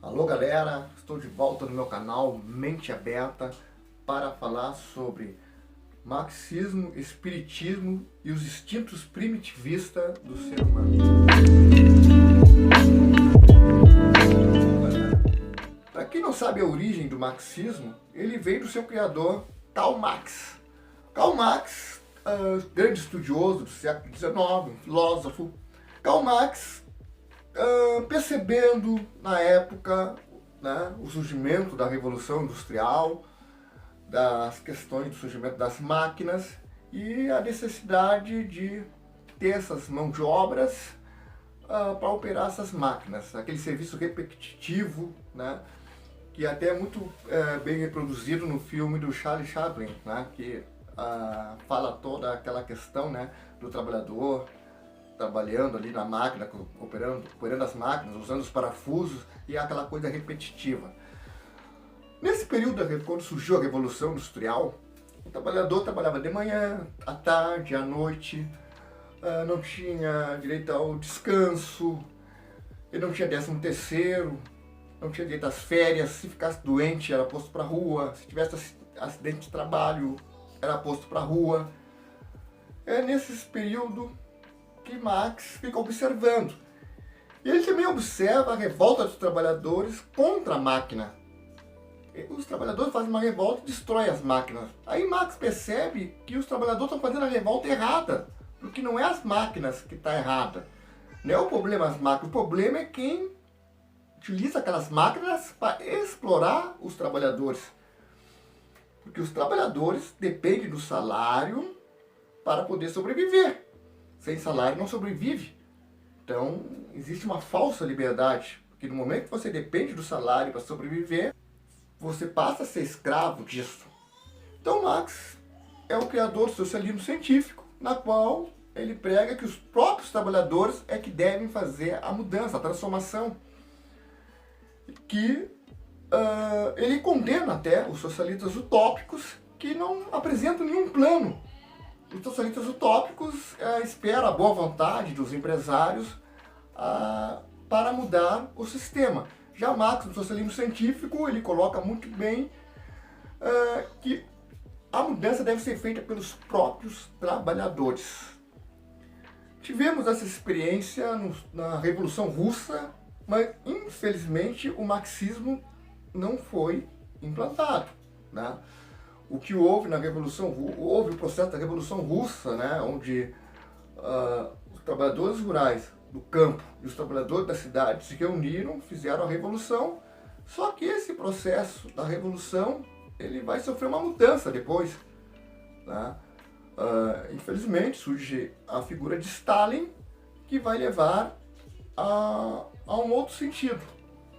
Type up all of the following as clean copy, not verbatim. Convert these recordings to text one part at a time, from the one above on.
Alô galera, estou de volta no meu canal Mente Aberta para falar sobre marxismo, espiritismo e os instintos primitivistas do ser humano. Para quem não sabe a origem do marxismo, ele veio do seu criador Karl Marx. Karl Marx, grande estudioso do século XIX, um filósofo. Karl Marx, percebendo na época, né, o surgimento da Revolução Industrial, das questões do surgimento das máquinas e a necessidade de ter essas mãos de obras para operar essas máquinas, aquele serviço repetitivo, né, que até é muito bem reproduzido no filme do Charlie Chaplin, né, que fala toda aquela questão, né, do trabalhador trabalhando ali na máquina, operando as máquinas, usando os parafusos e aquela coisa repetitiva. Nesse período, quando surgiu a Revolução Industrial, o trabalhador trabalhava de manhã, à tarde, à noite, não tinha direito ao descanso, ele não tinha 13º, não tinha direito às férias, se ficasse doente era posto para a rua, se tivesse acidente de trabalho era posto para a rua. É nesse período que Marx fica observando. E ele também observa a revolta dos trabalhadores contra a máquina. Os trabalhadores fazem uma revolta e destroem as máquinas. Aí Marx percebe que os trabalhadores estão fazendo a revolta errada, porque não é as máquinas que está errada. Não é o problema as máquinas, o problema é quem utiliza aquelas máquinas para explorar os trabalhadores. Porque os trabalhadores dependem do salário para poder sobreviver. Sem salário não sobrevive. Então, existe uma falsa liberdade. Porque no momento que você depende do salário para sobreviver, você passa a ser escravo disso. Então, Marx é o criador do socialismo científico, na qual ele prega que os próprios trabalhadores é que devem fazer a mudança, a transformação. Que ele condena até os socialistas utópicos que não apresentam nenhum plano. Os socialistas utópicos esperam a boa vontade dos empresários para mudar o sistema. Já Marx, no socialismo científico, ele coloca muito bem que a mudança deve ser feita pelos próprios trabalhadores. Tivemos essa experiência na Revolução Russa, mas infelizmente o marxismo não foi implantado, né? O que houve na Revolução, houve o processo da Revolução Russa, né, onde os trabalhadores rurais do campo e os trabalhadores da cidade se reuniram, fizeram a revolução, só que esse processo da revolução ele vai sofrer uma mudança depois, né? Infelizmente surge a figura de Stalin, que vai levar a um outro sentido,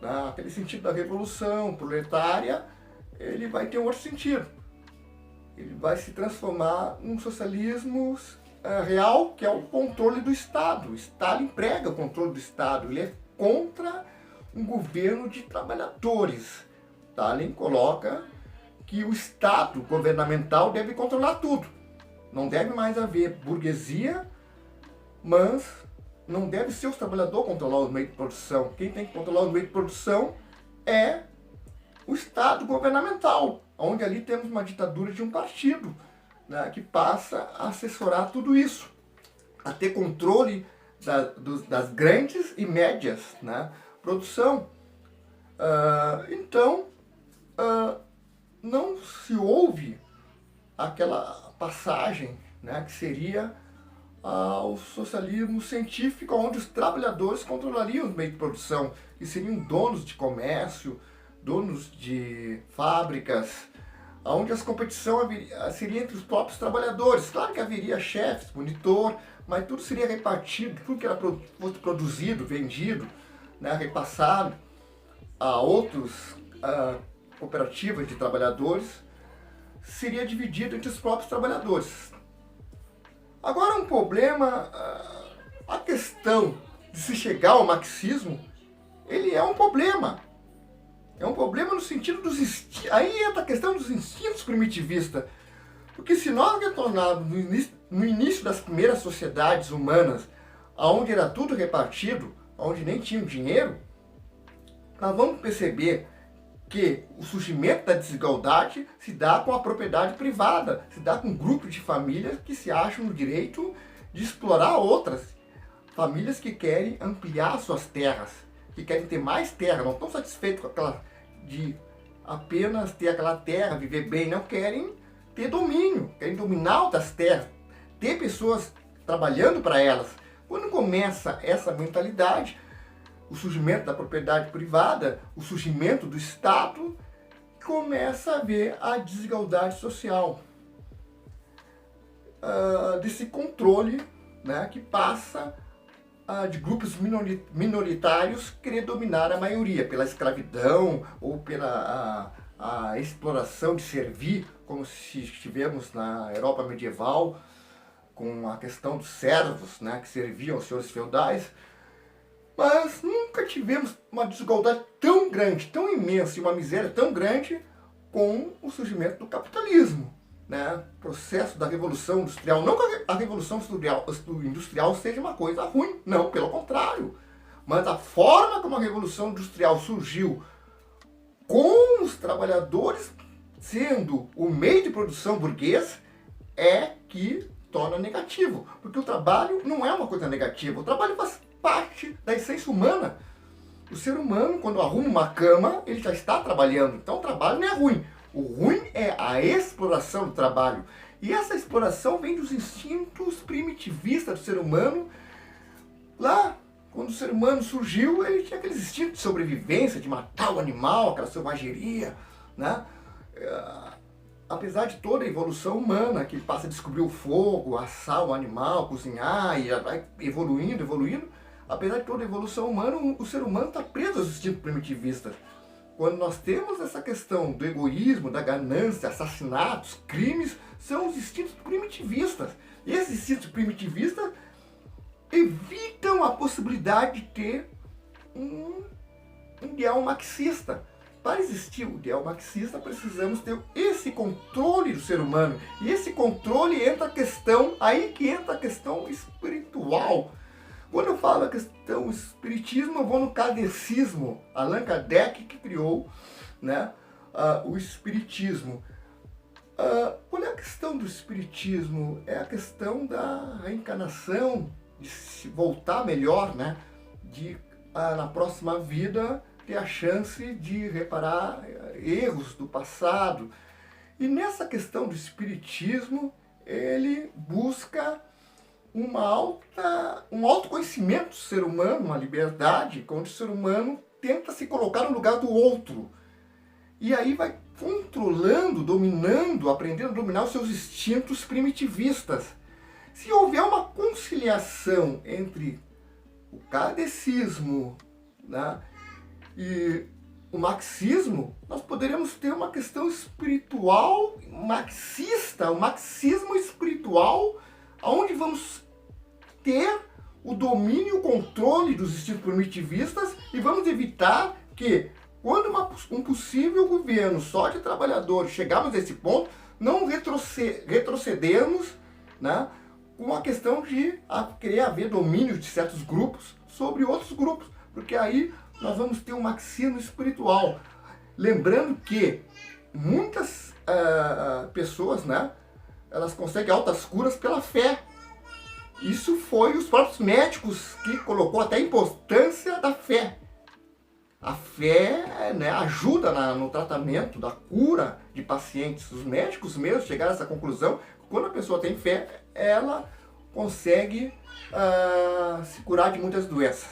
né? Aquele sentido da revolução proletária, ele vai ter um outro sentido. Ele vai se transformar num socialismo real, que é o controle do Estado. Stalin prega o controle do Estado, ele é contra um governo de trabalhadores. Stalin coloca que o Estado governamental deve controlar tudo. Não deve mais haver burguesia, mas não deve ser os trabalhadores controlar os meios de produção. Quem tem que controlar os meios de produção é o Estado governamental, onde ali temos uma ditadura de um partido, né, que passa a assessorar tudo isso, a ter controle das grandes e médias, né, produção. Então, não se ouve aquela passagem, né, que seria o socialismo científico, onde os trabalhadores controlariam os meios de produção, que seriam donos de comércio, donos de fábricas, onde as competição seria entre os próprios trabalhadores. Claro que haveria chefes, monitor, mas tudo seria repartido, tudo que era fosse produzido, vendido, né, repassado a outras cooperativas de trabalhadores, seria dividido entre os próprios trabalhadores. Agora um problema, a questão de se chegar ao marxismo, ele é um problema. É um problema no sentido dos instintos. Aí entra a questão dos instintos primitivistas. Porque se nós retornarmos no início das primeiras sociedades humanas, onde era tudo repartido, onde nem tinha dinheiro, nós vamos perceber que o surgimento da desigualdade se dá com a propriedade privada, se dá com grupos de famílias que se acham no direito de explorar outras. Famílias que querem ampliar suas terras, que querem ter mais terra, não estão satisfeitos com aquela de apenas ter aquela terra, viver bem, não querem ter domínio, querem dominar outras terras, ter pessoas trabalhando para elas. Quando começa essa mentalidade, o surgimento da propriedade privada, o surgimento do Estado, começa a haver a desigualdade social, desse controle, né, que passa de grupos minoritários querer dominar a maioria, pela escravidão ou pela a exploração de servir, como se estivemos na Europa medieval, com a questão dos servos, né, que serviam aos senhores feudais. Mas nunca tivemos uma desigualdade tão grande, tão imensa e uma miséria tão grande com o surgimento do capitalismo, né? O processo da Revolução Industrial. Não que a Revolução Industrial seja uma coisa ruim, não, pelo contrário. Mas a forma como a Revolução Industrial surgiu, com os trabalhadores sendo o meio de produção burguês, é que torna negativo. Porque o trabalho não é uma coisa negativa, o trabalho faz parte da essência humana. O ser humano, quando arruma uma cama, ele já está trabalhando. Então o trabalho não é ruim. O ruim é a exploração do trabalho. E essa exploração vem dos instintos primitivistas do ser humano. Lá, quando o ser humano surgiu, ele tinha aqueles instintos de sobrevivência, de matar o animal, aquela selvageria, né? Apesar de toda a evolução humana, que passa a descobrir o fogo, assar o animal, cozinhar, e vai evoluindo, apesar de toda a evolução humana, o ser humano está preso aos instintos primitivistas. Quando nós temos essa questão do egoísmo, da ganância, assassinatos, crimes, são os instintos primitivistas. E esses instintos primitivistas evitam a possibilidade de ter um ideal marxista. Para existir o ideal marxista, precisamos ter esse controle do ser humano. E esse controle entra a questão, aí que entra a questão espiritual. Quando eu falo a questão espiritismo, eu vou no kardecismo. Allan Kardec que criou, né, o espiritismo. Qual é a questão do espiritismo? É a questão da reencarnação, de se voltar melhor, né, de na próxima vida ter a chance de reparar erros do passado. E nessa questão do espiritismo, ele busca um autoconhecimento do ser humano, uma liberdade, onde o ser humano tenta se colocar no lugar do outro. E aí vai controlando, dominando, aprendendo a dominar os seus instintos primitivistas. Se houver uma conciliação entre o kardecismo, né, e o marxismo, nós poderemos ter uma questão espiritual marxista, o marxismo espiritual, onde vamos ter o domínio e o controle dos instintos primitivistas e vamos evitar que, quando um possível governo só de trabalhadores chegarmos a esse ponto, não retrocedermos, né, com a questão de querer haver domínio de certos grupos sobre outros grupos, porque aí nós vamos ter um marxismo espiritual. Lembrando que muitas pessoas, né, elas conseguem altas curas pela fé. Isso foi os próprios médicos que colocou até a importância da fé. A fé, né, ajuda no tratamento da cura de pacientes. Os médicos mesmo chegaram a essa conclusão. Quando a pessoa tem fé, ela consegue se curar de muitas doenças.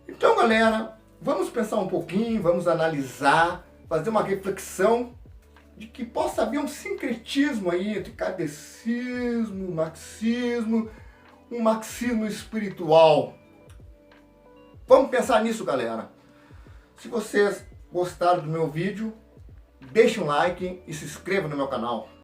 Então, galera, vamos pensar um pouquinho, vamos analisar, fazer uma reflexão de que possa haver um sincretismo aí entre kardecismo, marxismo, um marxismo espiritual. Vamos pensar nisso, galera. Se vocês gostaram do meu vídeo, deixe um like e se inscreva no meu canal.